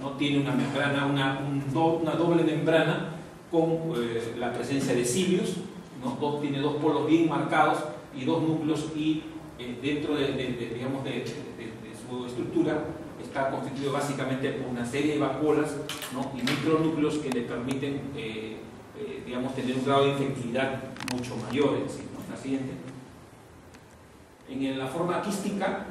¿no? Tiene una membrana, una doble membrana con la presencia de cilios, ¿no? Tiene dos polos bien marcados y dos núcleos, y dentro digamos, de su estructura está constituido básicamente por una serie de vacuolas, ¿no? Y micronúcleos que le permiten digamos, tener un grado de infectividad mucho mayor, ¿no? La siguiente. En la forma quística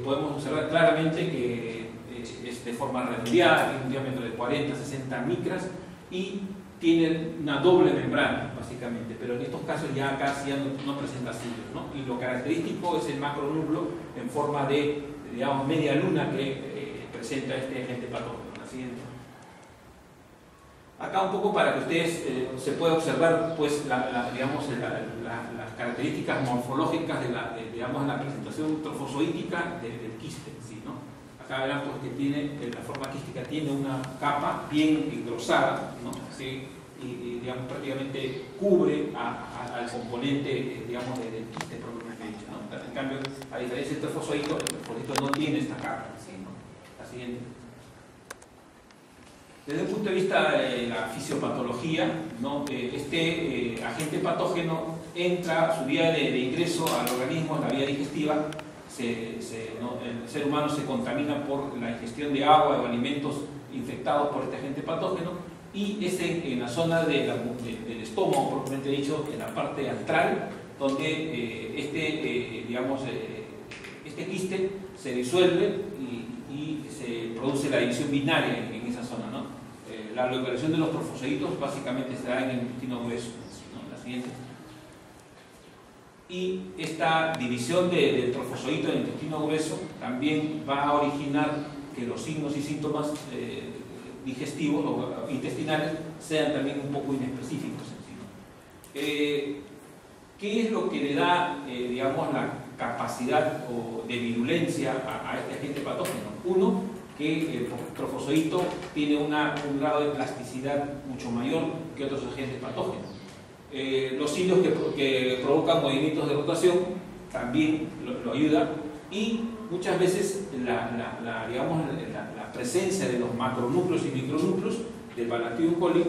podemos observar claramente que es de forma redondeada, tiene un diámetro de 40-60 micras y tiene una doble membrana básicamente, pero en estos casos ya casi no presenta cilios, ¿no? Y lo característico es el macronúcleo en forma de, digamos, media luna que presenta este agente patógeno. La siguiente. Acá un poco para que ustedes se pueda observar pues, digamos, las características morfológicas de la presentación trofozoítica del quiste, ¿sí, no? Acá verán pues, que tiene, la forma quística tiene una capa bien engrosada, ¿no? ¿Sí? Y digamos, prácticamente cubre al componente digamos, del quiste propiamente dicho, ¿no? En cambio, a diferencia del trofozoito, el trofozoito no tiene esta capa, ¿sí, no? La siguiente. Desde el punto de vista de la fisiopatología, ¿no? Este agente patógeno entra, su vía de ingreso al organismo, la vía digestiva, ¿no? El ser humano se contamina por la ingestión de agua o alimentos infectados por este agente patógeno, y es en la zona del estómago, propiamente dicho, en la parte antral, donde digamos, este quiste se disuelve y se produce la división binaria en esa zona, ¿no? La localización de los trofozoitos básicamente se da en el intestino grueso, ¿no? La siguiente. Y esta división del trofozoito en el intestino grueso también va a originar que los signos y síntomas digestivos o intestinales sean también un poco inespecíficos. ¿Qué es lo que le da, digamos, la capacidad de virulencia a este agente patógeno? Uno, que el trofozoito tiene un grado de plasticidad mucho mayor que otros agentes patógenos. Los cilios que provocan movimientos de rotación también lo ayudan, y muchas veces digamos, la presencia de los macronúcleos y micronúcleos del Bacillus coli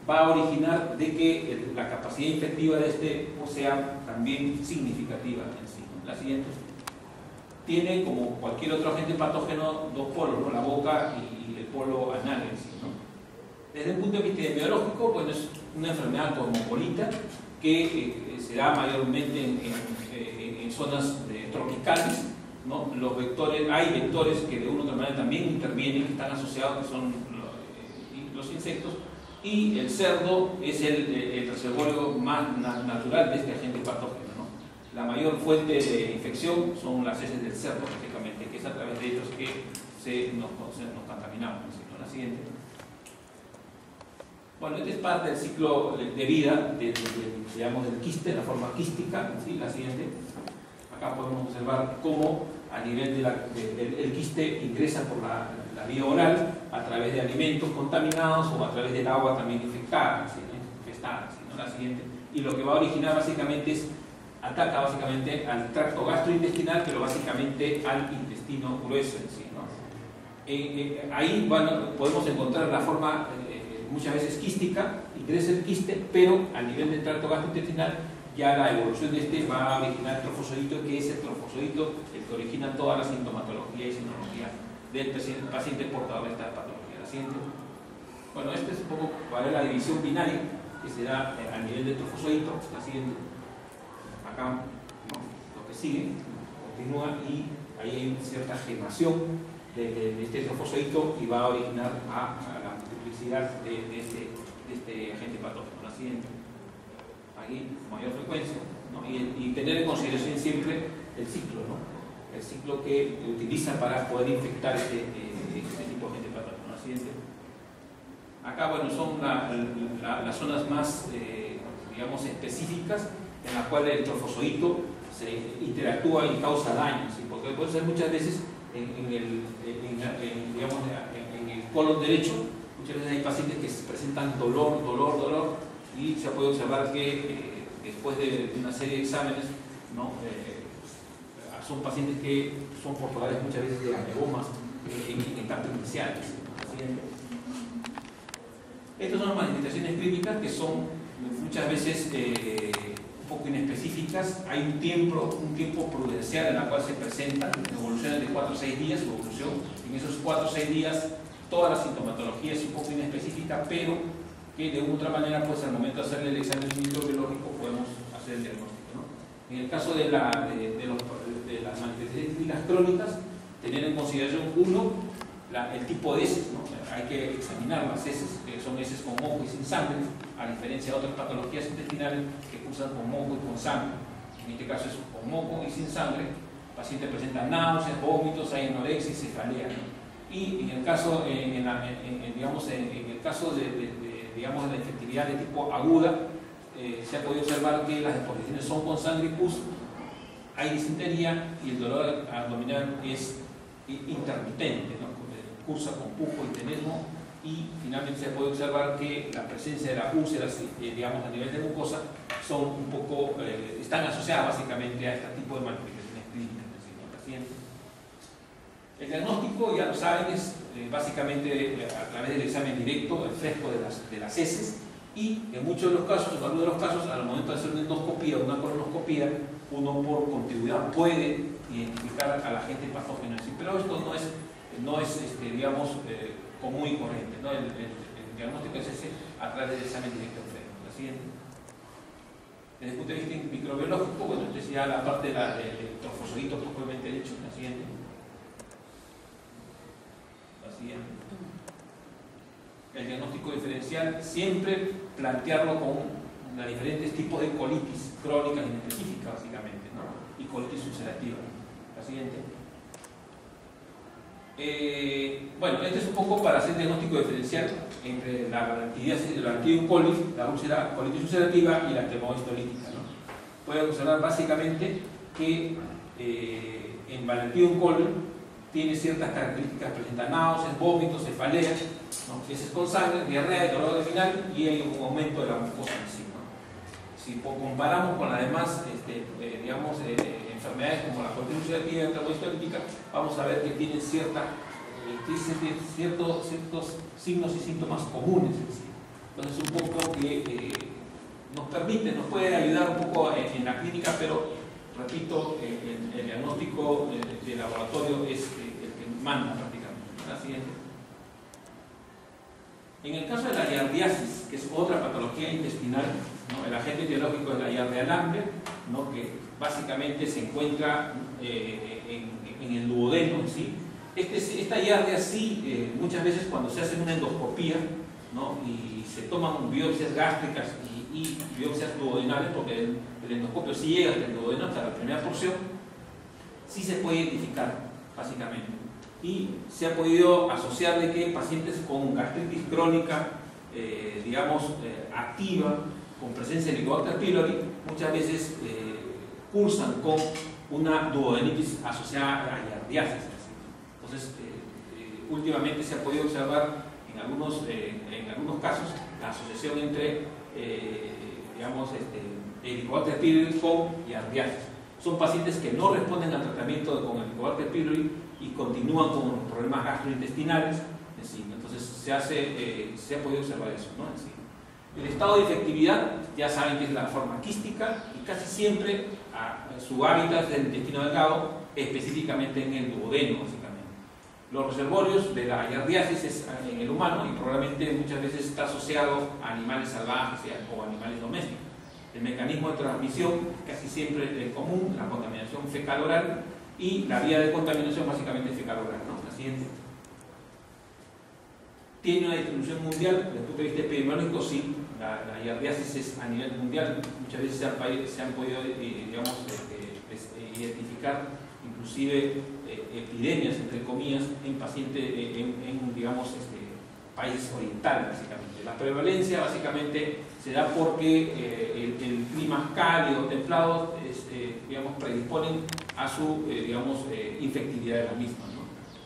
va a originar de que la capacidad infectiva de este sea también significativa en sí, ¿no? La siguiente. Tiene, como cualquier otro agente patógeno, dos polos, ¿no? La boca y el polo anal en sí, ¿no? Desde un punto de vista epidemiológico, pues es una enfermedad cosmopolita que se da mayormente en zonas tropicales, ¿no? Los vectores, hay vectores que de una u otra manera también intervienen, que están asociados, que son los insectos, y el cerdo es el reservorio más natural de este agente patógeno, ¿no? La mayor fuente de infección son las heces del cerdo, prácticamente, que es a través de ellos que nos contaminamos, ¿no? La siguiente. Bueno, este es parte del ciclo de vida digamos, del quiste, la forma quística, ¿sí? La siguiente. Acá podemos observar cómo a nivel el quiste ingresa por la vía oral a través de alimentos contaminados o a través del agua también infectada, ¿sí? Infestada, ¿sí? ¿No? La siguiente. Y lo que va a originar básicamente ataca básicamente al tracto gastrointestinal, pero básicamente al intestino grueso en sí, ¿no? Ahí, bueno, podemos encontrar la forma muchas veces quística, ingresa el quiste, pero a nivel del tracto gastrointestinal ya la evolución de este va a originar el trofozoito, que es el trofozoito el que origina toda la sintomatología y sintomatología del paciente portador de esta patología. La siguiente. Bueno, este es un poco para la división binaria que se da a nivel del trofozoito. La siguiente. Acá, ¿no? Lo que sigue continúa y ahí hay cierta gemación de este trofozoito y va a originar a la multiplicidad de este agente patógeno. La siguiente. Aquí, mayor frecuencia, ¿no? Y tener en consideración siempre el ciclo, ¿no? El ciclo que utiliza para poder infectar este tipo de agente patógeno. La siguiente. Acá, bueno, son las zonas más, digamos, específicas en las cuales el trofozoito se interactúa y causa daño, ¿sí? Porque puede ser muchas veces en el colon derecho, muchas veces hay pacientes que presentan dolor, y se puede observar que después de una serie de exámenes, ¿no? Son pacientes que son portadores muchas veces de ameomas en etapas iniciales. siguiente. Estas son las manifestaciones clínicas que son muchas veces un poco inespecíficas. Hay un tiempo prudencial en el cual se presentan evoluciones de 4 o 6 días, evolución. En esos 4 o 6 días toda la sintomatología es un poco inespecífica, pero que de una u otra manera, pues al momento de hacerle el examen microbiológico podemos hacer el diagnóstico, ¿no? En el caso de las manifestaciones clínicas crónicas, tener en consideración el tipo de heces, ¿no? Hay que examinar las heces, que son heces con moco y sin sangre, a diferencia de otras patologías intestinales que cursan con moco y con sangre. En este caso es con moco y sin sangre. El paciente presenta náuseas, vómitos, hay anorexia y cefalea, ¿no? Y en el caso, digamos, en el caso de la infectividad de tipo aguda, se ha podido observar que las exposiciones son con sangre y pus, hay disentería y el dolor abdominal es intermitente, ¿no? Cursa con pujo y tenesmo, y finalmente se puede observar que la presencia de las úlceras, digamos, a nivel de mucosa, son un poco, están asociadas básicamente a este tipo de manifestaciones clínicas en el paciente. El diagnóstico, ya lo saben, es básicamente a través del examen directo, el fresco de las heces, y en muchos de los casos, en algunos de los casos, al momento de hacer una endoscopía o una colonoscopía, uno por contigüidad puede identificar al agente patógeno en sí, pero esto no es digamos, común y corriente, ¿no? El diagnóstico es ese a través del examen directo del fresco. La siguiente. Desde el punto de vista microbiológico, bueno, entonces ya la parte del trofosodito propiamente dicho. La siguiente. El diagnóstico diferencial, siempre plantearlo con los diferentes tipos de colitis crónicas inespecíficas, básicamente, ¿no? Y colitis ulcerativa. La siguiente. Bueno, este es un poco para hacer diagnóstico diferencial entre la Balantidium coli, la colitis ulcerativa, y la termohistolítica, ¿no? Pueden observar básicamente que en Balantidium coli tiene ciertas características, presenta náuseas, vómitos, cefaleas, ¿no? Heces con sangre, diarrea, dolor abdominal, y hay un aumento de la mucosa en sí, ¿no? Si comparamos con las demás digamos, enfermedades como la colitis ulcerativa y la termohistolítica, vamos a ver que tienen ciertos signos y síntomas comunes en sí. Entonces, un poco que nos puede ayudar un poco en la clínica, pero repito, el diagnóstico de laboratorio es el que manda prácticamente. La siguiente. En el caso de la giardiasis, que es otra patología intestinal, ¿no? El agente etiológico es la giardia Lambert, ¿no? Que básicamente se encuentra en el duodeno en sí. Esta giardia sí, muchas veces cuando se hace una endoscopía, ¿no? Y se toman biopsias gástricas y biopsias duodenales, porque el endoscopio sí llega hasta el duodeno, hasta la primera porción, sí se puede identificar básicamente. Y se ha podido asociar de que pacientes con gastritis crónica, digamos, activa, con presencia de Helicobacter pylori, muchas veces cursan con una duodenitis asociada a giardiasis. Entonces, últimamente se ha podido observar en algunos casos la asociación entre digamos, Helicobacter pylori con giardiasis. Son pacientes que no responden al tratamiento con Helicobacter pylori y continúan con problemas gastrointestinales. Entonces se ha podido observar eso, ¿no? El estado de efectividad, ya saben que es la forma quística, y casi siempre su hábitat es el intestino delgado, específicamente en el duodeno, básicamente. Los reservorios de la giardiasis es en el humano, y probablemente muchas veces está asociado a animales salvajes o animales domésticos. El mecanismo de transmisión casi siempre es común, la contaminación fecal-oral, y la vía de contaminación básicamente fecal-oral, ¿no? La siguiente. Tiene una distribución mundial, desde el punto de vista epidemiológico, sí, la giardiasis es a nivel mundial. Muchas veces se han podido digamos, identificar inclusive epidemias, entre comillas, en pacientes en digamos, países orientales, básicamente. La prevalencia básicamente se da porque el clima cálido, templado, digamos, predisponen a su digamos, infectividad de la misma, ¿no?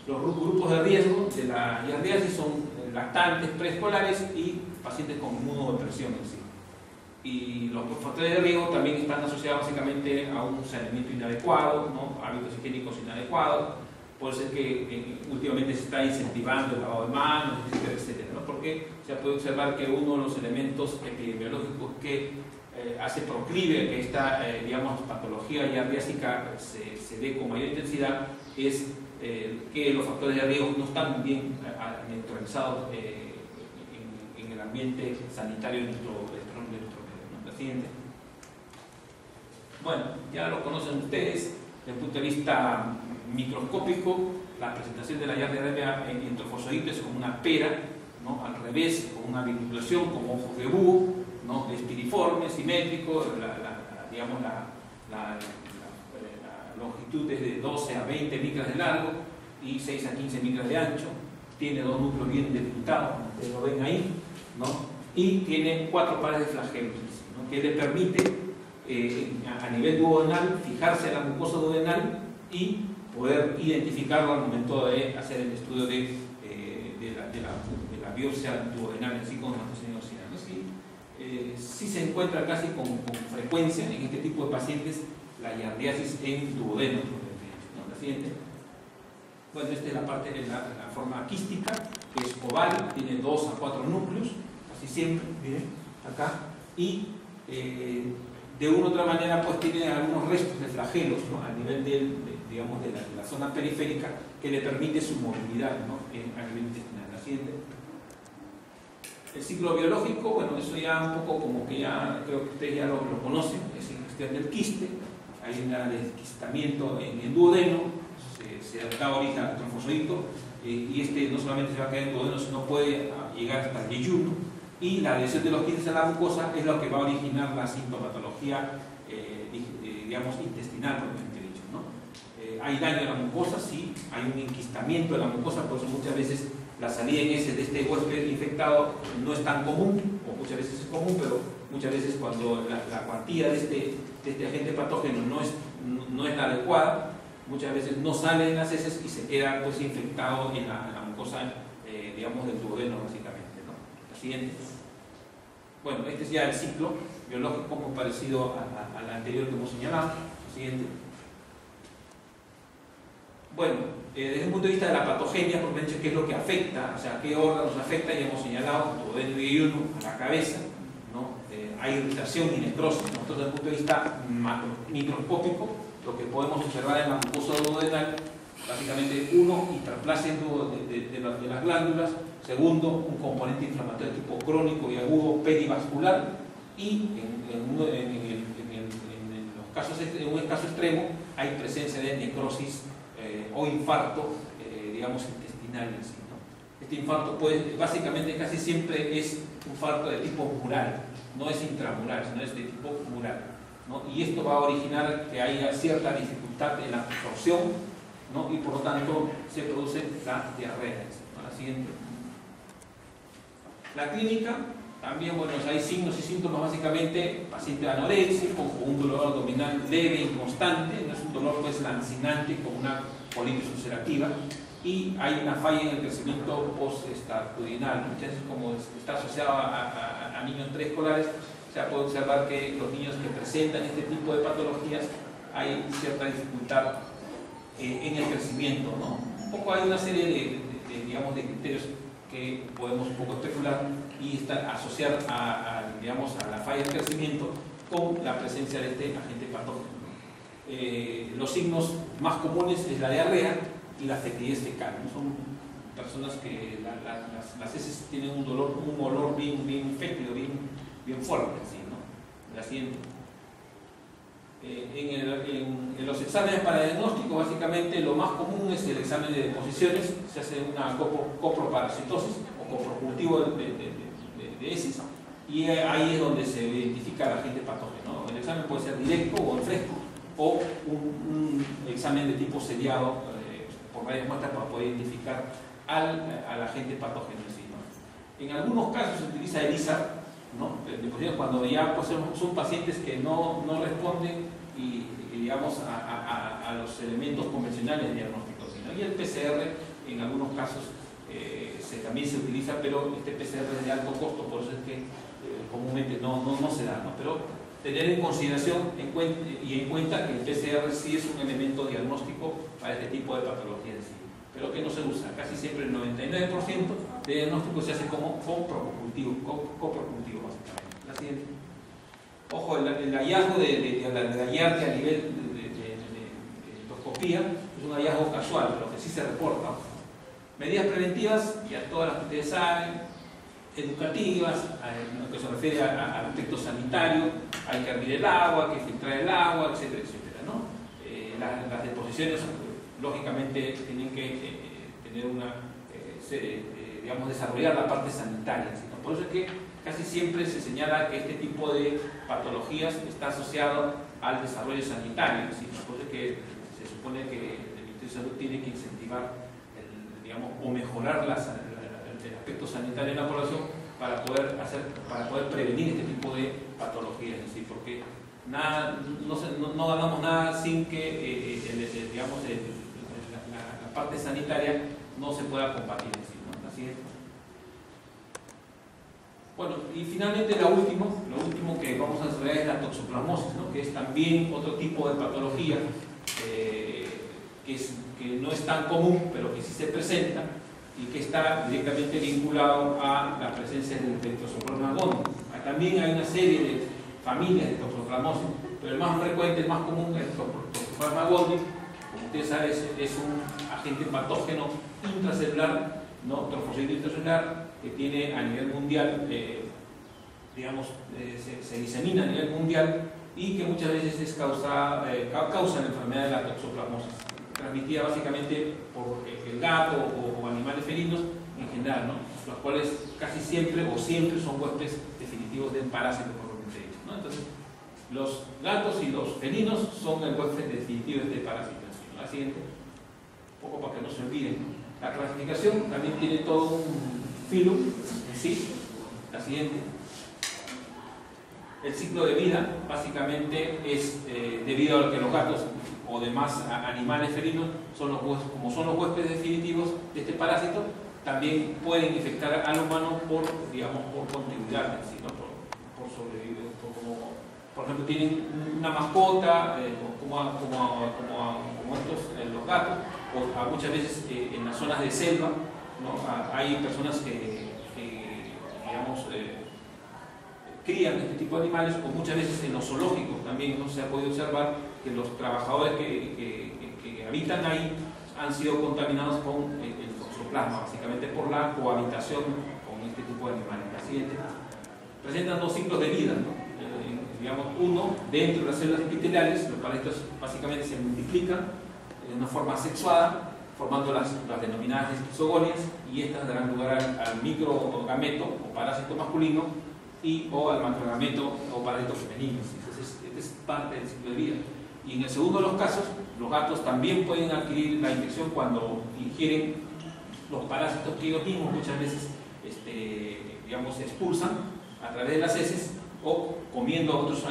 Los grupos de riesgo de la giardiasis son lactantes, preescolares y pacientes con inmunodepresión en sí. Y los factores de riesgo también están asociados básicamente a un saneamiento inadecuado, ¿no? Hábitos higiénicos inadecuados, Por eso es que últimamente se está incentivando el lavado de manos, etcétera, etcétera, ¿no? Porque se puede observar que uno de los elementos epidemiológicos que hace proclive que esta digamos, patología yardiásica se dé con mayor intensidad es que los factores de riesgo no están bien neutralizados en el ambiente sanitario de nuestro medio, ¿no? La siguiente. Bueno, ya lo conocen ustedes desde el punto de vista microscópico. La presentación de la Yardia en trofosoditos es como una pera, ¿no? Al revés, con una vinculación como ojos de búho, ¿no? Espiriforme, simétrico, digamos la longitud es de 12 a 20 micras de largo y 6 a 15 micras de ancho. Tiene dos núcleos bien delimitados, como ustedes lo ven ahí, ¿no? Y tiene 4 pares de flagelos, ¿no? Que le permite a nivel duodenal fijarse en la mucosa duodenal y poder identificarlo al momento de hacer el estudio de la biopsia duodenal en sí con hematoxina, ¿no? Sí se encuentra casi con frecuencia en este tipo de pacientes la yardiasis en duodeno, ¿no? La siguiente. Bueno, esta es la parte de la forma quística, que es oval, tiene 2 a 4 núcleos, así siempre, miren, acá, y de una u otra manera pues tiene algunos restos de flagelos, ¿no? A nivel digamos, de la zona periférica que le permite su movilidad, ¿no? A nivel intestinal. La siguiente. El ciclo biológico, bueno, eso ya un poco como que ya creo que ustedes ya lo conocen, es en cuestión del quiste. Hay un desquistamiento en el duodeno, se da origen al trofosodito, y este no solamente se va a quedar en el duodeno, sino puede llegar hasta el yeyuno, y la adhesión de los quistes a la mucosa es lo que va a originar la sintomatología, digamos, intestinal, propiamente dicho, ¿no? Hay daño a la mucosa, sí, hay un enquistamiento de la mucosa, por eso muchas veces la salida en ese de este huésped infectado no es tan común, o muchas veces es común, pero muchas veces cuando la cuantía de este agente patógeno no es la adecuada, muchas veces no sale en las heces y se queda pues infectado en la mucosa, digamos, del duodeno básicamente, ¿no? La siguiente. Bueno, este es ya el ciclo biológico muy parecido al anterior que hemos señalado. La siguiente. Bueno, desde el punto de vista de la patogenia, por ejemplo, qué es lo que afecta, o sea, qué órganos afecta, ya hemos señalado, duodeno y yeyuno, a la cabeza, ¿no? Hay irritación y necrosis. Nosotros desde el punto de vista microscópico, lo que podemos observar en la mucosa duodenal, básicamente uno, hiperplasia de las glándulas, segundo, un componente inflamatorio tipo crónico y agudo perivascular, y en un caso extremo hay presencia de necrosis o infarto, digamos, intestinal en sí, ¿no? Este infarto básicamente casi siempre es un infarto de tipo mural, no es intramural, sino es de tipo mural, ¿no? Y esto va a originar que haya cierta dificultad en la absorción, ¿no? Y por lo tanto se produce la diarrea, ¿no? La siguiente. La clínica, también, bueno, hay signos y síntomas, básicamente, paciente anoréxico, con un dolor abdominal leve, inconstante, no es un dolor pues lancinante, con una colitis ulcerativa, y hay una falla en el crecimiento postartudinal. Muchas veces, como está asociado a niños preescolares, se puede observar que los niños que presentan este tipo de patologías hay cierta dificultad en el crecimiento, ¿no? Un poco hay una serie digamos, de criterios que podemos un poco especular y asociar digamos, a la falla del crecimiento con la presencia de este agente patógeno. Los signos más comunes es la diarrea y la fetidez fecal, ¿no? Son personas que las heces tienen un olor bien fétido, bien fuerte, ¿sí, no? La siguiente. En los exámenes para diagnóstico, básicamente lo más común es el examen de deposiciones. Se hace una coproparasitosis o coprocultivo de heces, y ahí es donde se identifica el agente patógeno. El examen puede ser directo o en fresco, o un examen de tipo seriado por varias muestras para poder identificar al agente patógeno en sí, ¿no? En algunos casos se utiliza ELISA, ¿no? Cuando ya pues, son pacientes que no responden digamos, a los elementos convencionales de diagnóstico, ¿no? Y el PCR en algunos casos también se utiliza, pero este PCR es de alto costo, por eso es que comúnmente no se da, ¿no? Pero tener en consideración y en cuenta que el PCR sí es un elemento diagnóstico para este tipo de patologías en sí, pero que no se usa. Casi siempre el 99% de diagnóstico se hace como coprocultivo básicamente. La siguiente. Ojo, el hallazgo de hallarte a nivel de endoscopía es un hallazgo casual, pero que sí se reporta. Medidas preventivas, ya todas las que ustedes saben, educativas, en lo que se refiere al aspecto sanitario, hay que hervir el agua, hay que filtrar el agua, etcétera, etcétera, ¿no? Las deposiciones, lógicamente, tienen que tener digamos, desarrollar la parte sanitaria, ¿no? Por eso es que casi siempre se señala que este tipo de patologías está asociado al desarrollo sanitario, ¿sí? Por eso es que se supone que el Ministerio de Salud tiene que incentivar, digamos, o mejorar el aspecto sanitario en la población para poder prevenir este tipo de patologías en sí, porque no ganamos nada sin que digamos, la parte sanitaria no se pueda combatir en sí, ¿no? Así es. Bueno, y finalmente lo último que vamos a desarrollar es la toxoplasmosis, ¿no? Que es también otro tipo de patología que no es tan común, pero que sí se presenta y que está directamente vinculado a la presencia del Toxoplasma gondii. También hay una serie de familias de toxoplasmosis, pero el más frecuente, el más común es el Toxoplasma gondii. Como ustedes saben, es un agente patógeno intracelular, ¿no? Trofocito intracelular, que tiene a nivel mundial, digamos, se disemina a nivel mundial y que muchas veces causa la enfermedad de la toxoplasmosis, transmitida básicamente por el gato o animales felinos en general, ¿no? Los cuales casi siempre o siempre son huéspedes definitivos del parásito propiamente dicho, ¿no? Entonces, los gatos y los felinos son el huésped definitivo de este parásito. La siguiente, un poco para que no se olviden, ¿no? La clasificación también tiene todo un filo en sí. La siguiente. El ciclo de vida básicamente es debido a que los gatos o demás animales felinos como son los huéspedes definitivos de este parásito, también pueden infectar al humano por continuidad, ¿sí? ¿No? por sobrevivir, por ejemplo tienen una mascota como estos los gatos, o muchas veces en las zonas de selva, ¿no? Hay personas que digamos, crían este tipo de animales, o muchas veces en los zoológicos también, ¿no? Se ha podido observar que los trabajadores que habitan ahí han sido contaminados con el toxoplasma, básicamente por la cohabitación con este tipo de animales. La siguiente. Presentan dos ciclos de vida, ¿no? Digamos, uno dentro de las células epiteliales, los parásitos básicamente se multiplican de una forma sexuada, formando las denominadas esquizogonias, y estas darán lugar al microgameto o parásito masculino o al macrogameto o parásito femenino. Entonces, esta es parte del ciclo de vida. Y en el segundo de los casos, los gatos también pueden adquirir la infección cuando ingieren los parásitos que ellos mismos muchas veces digamos, expulsan a través de las heces o comiendo a otros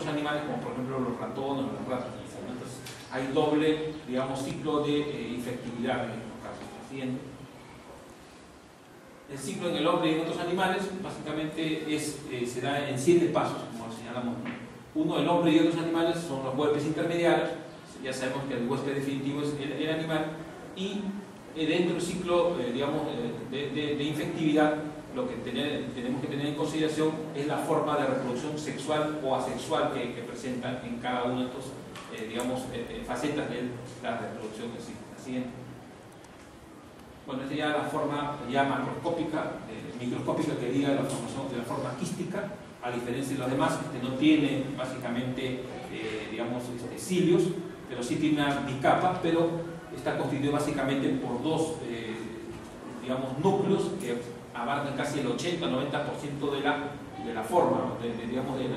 animales, como por ejemplo los ratones o las ratas. Entonces, hay doble, digamos, ciclo de infectividad en estos casos. Siguiente. El ciclo en el hombre y en otros animales básicamente se da en 7 pasos, como señalamos. Uno, el hombre y otros animales son los huéspedes intermediarios. Ya sabemos que el huésped definitivo es el animal. Y dentro del ciclo digamos, de infectividad, lo que tenemos que tener en consideración es la forma de reproducción sexual o asexual que presentan en cada una de estas digamos, facetas de la reproducción en sí. La siguiente. Bueno, esta ya es la forma ya macroscópica, microscópica, que diga la formación de la forma quística, a diferencia de los demás, no tiene básicamente digamos, cilios, pero sí tiene una bicapa, pero está constituido básicamente por dos digamos, núcleos que abarcan casi el 80-90% de la forma, digamos, de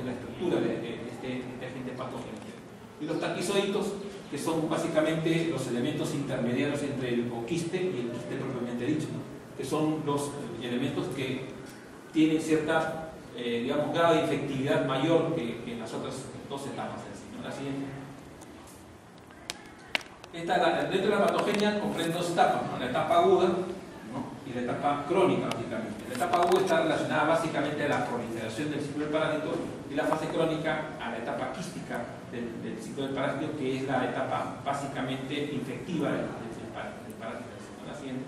la estructura de este agente patógeno. Y los taquizoitos, que son básicamente los elementos intermediarios entre el coquiste y el quiste propiamente dicho, ¿no? Que son los elementos que tienen cierta, digamos, grado de infectividad mayor que en las otras dos etapas. ¿No? La siguiente. Dentro de la patogenia comprende dos etapas, ¿no? La etapa aguda, ¿no? y la etapa crónica, básicamente. La etapa aguda está relacionada básicamente a la proliferación del ciclo del parásito y la fase crónica a la etapa quística del ciclo del parásito, que es la etapa básicamente infectiva del parásito. La siguiente.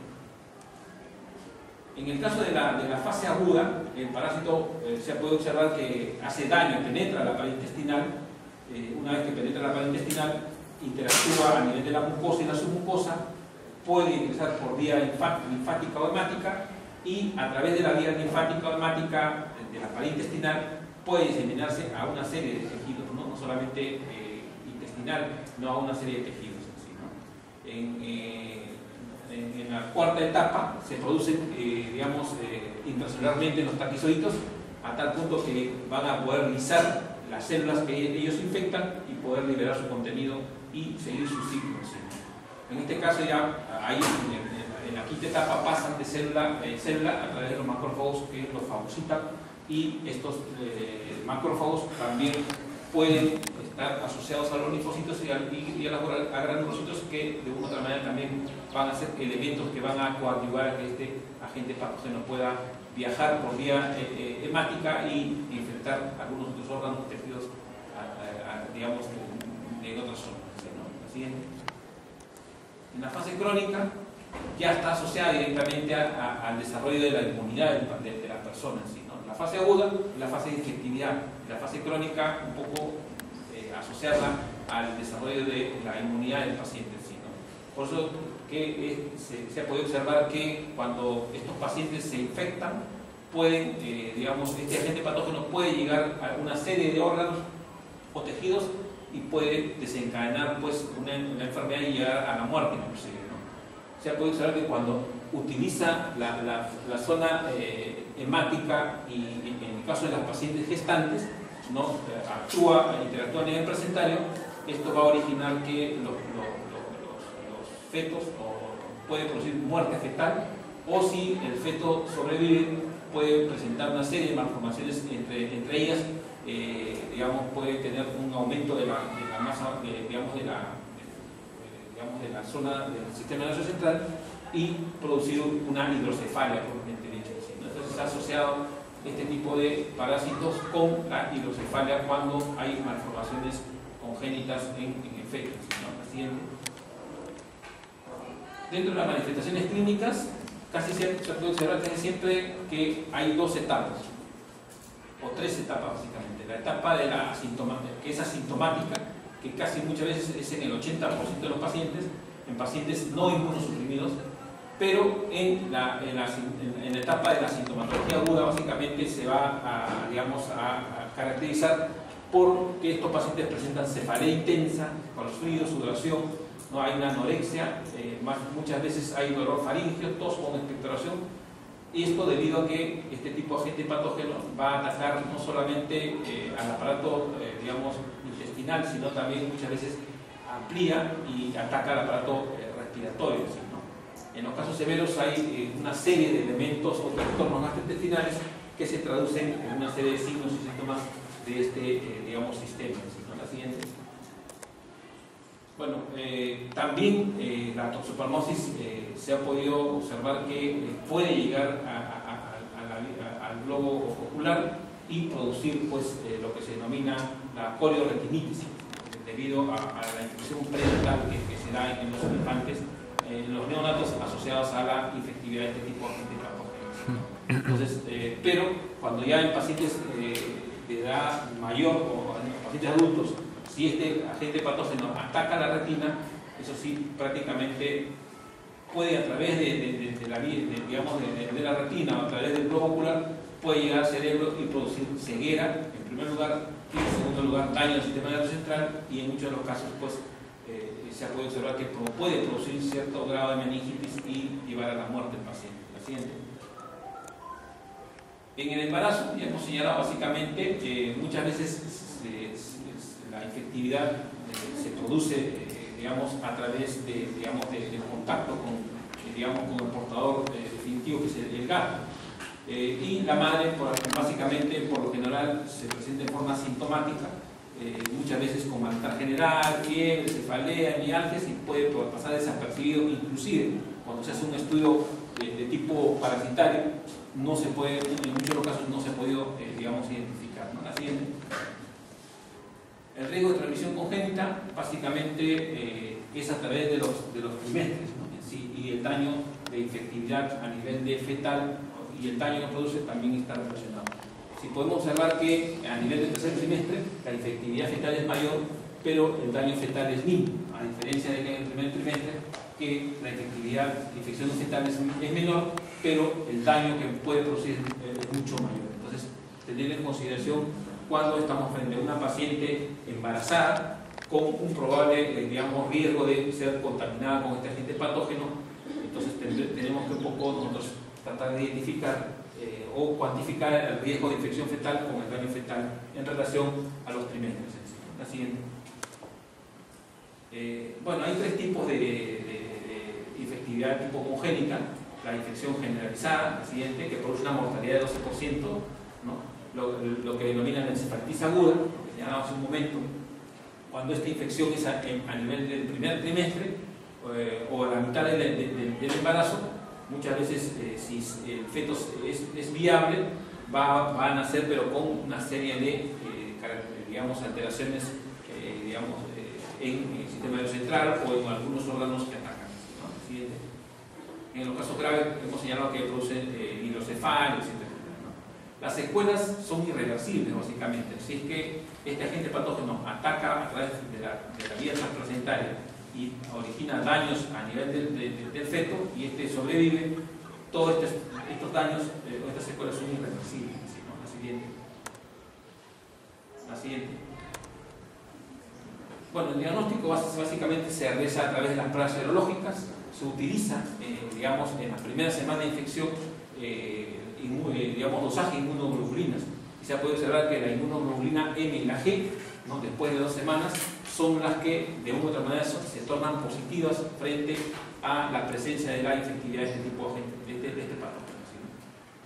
En el caso de la fase aguda, el parásito se puede observar que hace daño, penetra la pared intestinal. Una vez que penetra la pared intestinal, interactúa a nivel de la mucosa y la submucosa, puede ingresar por vía linfática o hemática, y a través de la vía linfática o hemática de la pared intestinal puede diseminarse a una serie de tejidos, no solamente intestinal, no a una serie de tejidos. ¿Sí, no? En la cuarta etapa se producen, intracelularmente los taquizoitos, a tal punto que van a poder lisar las células que ellos infectan y poder liberar su contenido y seguir su ciclo. ¿Sí? En este caso ya, ahí en la quinta etapa pasan de célula en célula a través de los macrófagos, que los fagocitan, y estos macrófagos también pueden estar asociados a los linfocitos y a granulocitos, que de una u otra manera también van a ser elementos que van a coadyuvar a que este agente patógeno pueda viajar por vía hemática y infectar algunos otros órganos tejidos, digamos, en otras zonas. ¿No? La siguiente. En la fase crónica ya está asociada directamente al desarrollo de la inmunidad de la persona en sí, ¿no? La fase aguda y la fase de infectividad. La fase crónica un poco asociarla al desarrollo de la inmunidad del paciente en sí, ¿no? Por eso que se puede observar que cuando estos pacientes se infectan, pueden, este agente patógeno puede llegar a una serie de órganos o tejidos y puede desencadenar pues una enfermedad y llegar a la muerte inclusive, ¿no? Se puede observar que cuando utiliza la zona hemática, y en el caso de las pacientes gestantes, ¿no? Interactúa a nivel placentario, esto va a originar que los fetos puede producir muerte fetal, o si el feto sobrevive puede presentar una serie de malformaciones, entre ellas puede tener un aumento de la masa de la zona del sistema nervioso central y producir una hidrocefalia propiamente dicha. Entonces está asociado este tipo de parásitos con la hidrocefalia cuando hay malformaciones congénitas en fetos, ¿no? La siguiente. Dentro de las manifestaciones clínicas, casi siempre se puede observar casi siempre que hay dos etapas, o tres etapas básicamente. La etapa de que es asintomática, que casi muchas veces es en el 80% de los pacientes, en pacientes no inmunosuprimidos, pero en la etapa de la sintomatología aguda básicamente se va a caracterizar porque estos pacientes presentan cefalea intensa, calofríos, sudoración, no hay una anorexia, muchas veces hay dolor faríngeo, tos con expectoración, y esto debido a que este tipo de agente patógeno va a atacar no solamente al aparato intestinal, sino también muchas veces amplía y ataca al aparato respiratorio, ¿sí? En los casos severos hay una serie de elementos o trastornos gastrointestinales que se traducen en una serie de signos y síntomas de este sistema. ¿No? La siguiente. Bueno, también la toxoplasmosis se ha podido observar que puede llegar al globo ocular y producir pues, lo que se denomina la coriorretinitis, debido a la infección prenatal que se da en los infantes, en los neonatos, asociados a la infectividad de este tipo de patógenos. Entonces, pero cuando ya en pacientes de edad mayor o en pacientes adultos, si este agente patógeno ataca la retina, eso sí, prácticamente puede a través de la retina o a través del globo ocular, puede llegar al cerebro y producir ceguera, en primer lugar, y en segundo lugar, daño al sistema nervioso central, y en muchos de los casos, pues, se puede observar que puede producir cierto grado de meningitis y llevar a la muerte del paciente. La siguiente. En el embarazo, ya hemos señalado básicamente que muchas veces la infectividad se produce a través del contacto con el portador definitivo, que es el gato. Y la madre, básicamente, por lo general, se presenta en forma sintomática, muchas veces con malestar general, fiebre, cefalea, mialgias, y puede pasar desapercibido. Inclusive cuando se hace un estudio de tipo parasitario no se puede, en muchos de los casos no se ha podido, digamos, identificar, ¿no? La siguiente. El riesgo de transmisión congénita básicamente es a través de los trimestres, ¿no? Sí, y el daño de infectividad a nivel de fetal y el daño que produce también está relacionado. Si podemos observar que a nivel del tercer trimestre la infectividad fetal es mayor, pero el daño fetal es mínimo, a diferencia de que en el primer trimestre que la infectividad de infección fetal es menor, pero el daño que puede producir es mucho mayor. Entonces, tener en consideración cuando estamos frente a una paciente embarazada con un probable, digamos, riesgo de ser contaminada con este agente patógeno, entonces tenemos que un poco nosotros tratar de identificar o cuantificar el riesgo de infección fetal con el daño fetal en relación a los trimestres. La siguiente. Bueno, hay tres tipos de infectividad tipo congénita. La infección generalizada, la siguiente, que produce una mortalidad de 12%, ¿no? Lo que denominan encefalitis aguda, lo que señalamos hace un momento, cuando esta infección es a nivel del primer trimestre o a la mitad del embarazo. Muchas veces, si el feto es viable, va a nacer, pero con una serie de digamos, alteraciones digamos, en el sistema nervioso central o en algunos órganos que atacan, ¿no? Siguiente. En los casos graves hemos señalado que producen hidrocefalia, etc. ¿no? Las secuelas son irreversibles, básicamente. Si es que este agente patógeno ataca a través de la vía transplacentaria y origina daños a nivel del feto y este sobrevive, todos estos daños o estas secuelas son irreversibles, ¿no? La siguiente. La siguiente. Bueno, el diagnóstico básicamente se realiza a través de las pruebas serológicas. Se utiliza, digamos, en las primeras semanas de infección, digamos, dosaje de inmunoglobulinas. Y se puede observar que la inmunoglobulina M y la G, ¿no? Después de 2 semanas, son las que de una u otra manera se tornan positivas frente a la presencia de la infectividad de este tipo de este patógeno, ¿sí?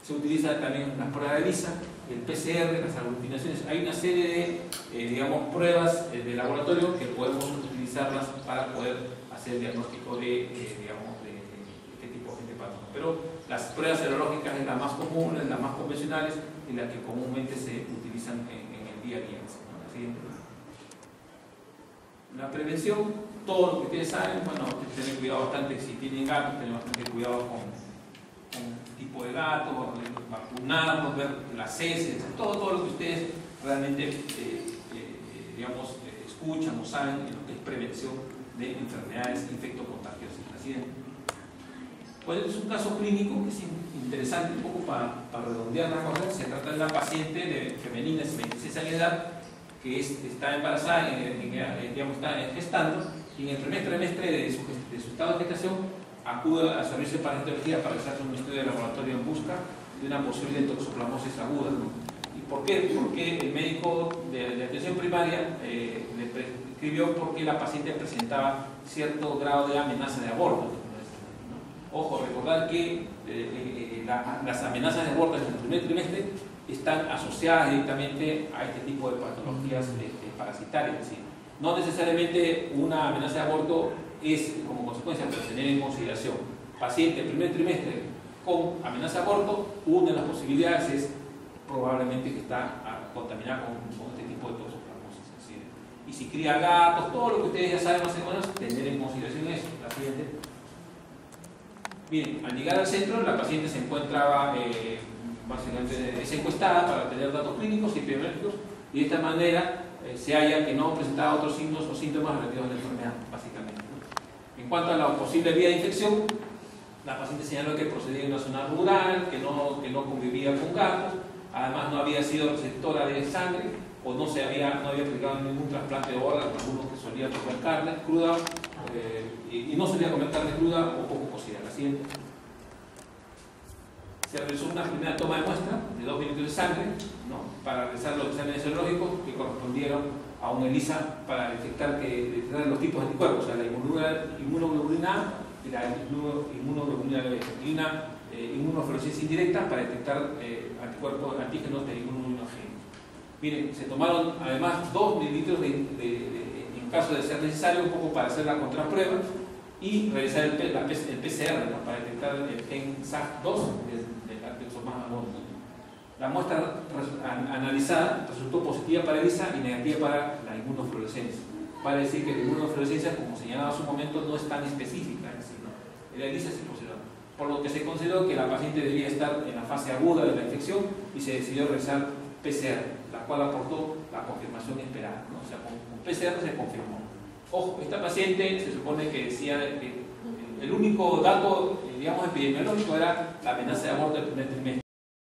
Se utiliza también las pruebas de ELISA, el PCR, las aglutinaciones. Hay una serie de digamos, pruebas de laboratorio que podemos utilizarlas para poder hacer el diagnóstico de este tipo de patógeno. Pero las pruebas serológicas es la más común, es las más convencionales y las que comúnmente se utilizan en el día a día, ¿no? La siguiente. La prevención, todo lo que ustedes saben, bueno, hay que tener cuidado bastante, si tienen gatos, tener bastante cuidado con tipo de gato, vacunarlos, ver las heces, todo lo que ustedes realmente digamos, escuchan o saben en lo que es prevención de enfermedades infectocontagiosas. Así es. Pues es un caso clínico que es interesante, un poco para redondear la cosa. Se trata de una paciente femenina de 26 años de edad que está embarazada, digamos, está gestando, y en el primer trimestre de su estado de gestación acude al servicio de parasitología para hacer un estudio de laboratorio en busca de una posible toxoplasmosis aguda, ¿no? ¿Y por qué? Porque el médico de atención primaria le prescribió porque la paciente presentaba cierto grado de amenaza de aborto, ¿no? Ojo, recordar que las amenazas de aborto en el primer trimestre están asociadas directamente a este tipo de patologías parasitarias. Es decir, no necesariamente una amenaza de aborto es como consecuencia, pero tener en consideración paciente primer trimestre con amenaza de aborto, una de las posibilidades es probablemente que está contaminada con este tipo de toxoplasmosis. Y si cría gatos, todo lo que ustedes ya saben más o menos, tener en consideración eso. La siguiente. Bien, al llegar al centro, la paciente se encuentra básicamente es encuestada para tener datos clínicos y epidemiológicos, y de esta manera se halla que no presentaba otros signos o síntomas relativos a la enfermedad, básicamente. En cuanto a la posible vía de infección, la paciente señaló que procedía de una zona rural, que no convivía con gatos, además no había sido receptora de sangre o no había aplicado ningún trasplante de órganos, algunos que solían comer carne cruda y no solía comer carne cruda o poco cocida. La siguiente. Se realizó una primera toma de muestra de 2 mililitros de sangre, ¿no? Para realizar los exámenes serológicos que correspondieron a un ELISA para detectar los tipos de anticuerpos, o sea, la inmunoglobulina A y la inmunoglobulina B, y una inmunofluorescencia indirecta para detectar anticuerpos antígenos de inmunoglobulina G. Miren, se tomaron además 2 mililitros en caso de ser necesario, un poco para hacer la contraprueba, y realizar el PCR, ¿no?, para detectar el gen SAG2 del exosoma agudo. La muestra analizada resultó positiva para ELISA y negativa para la inmunofluorescencia. Vale decir que la inmunofluorescencia, como señalaba hace un momento, no es tan específica en sí, ¿no? La ELISA se consideró. Por lo que se consideró que la paciente debía estar en la fase aguda de la infección y se decidió realizar PCR, la cual aportó la confirmación esperada, ¿no? O sea, con PCR se confirmó. Ojo, esta paciente se supone que decía que el único dato, digamos, epidemiológico era la amenaza de aborto del primer trimestre.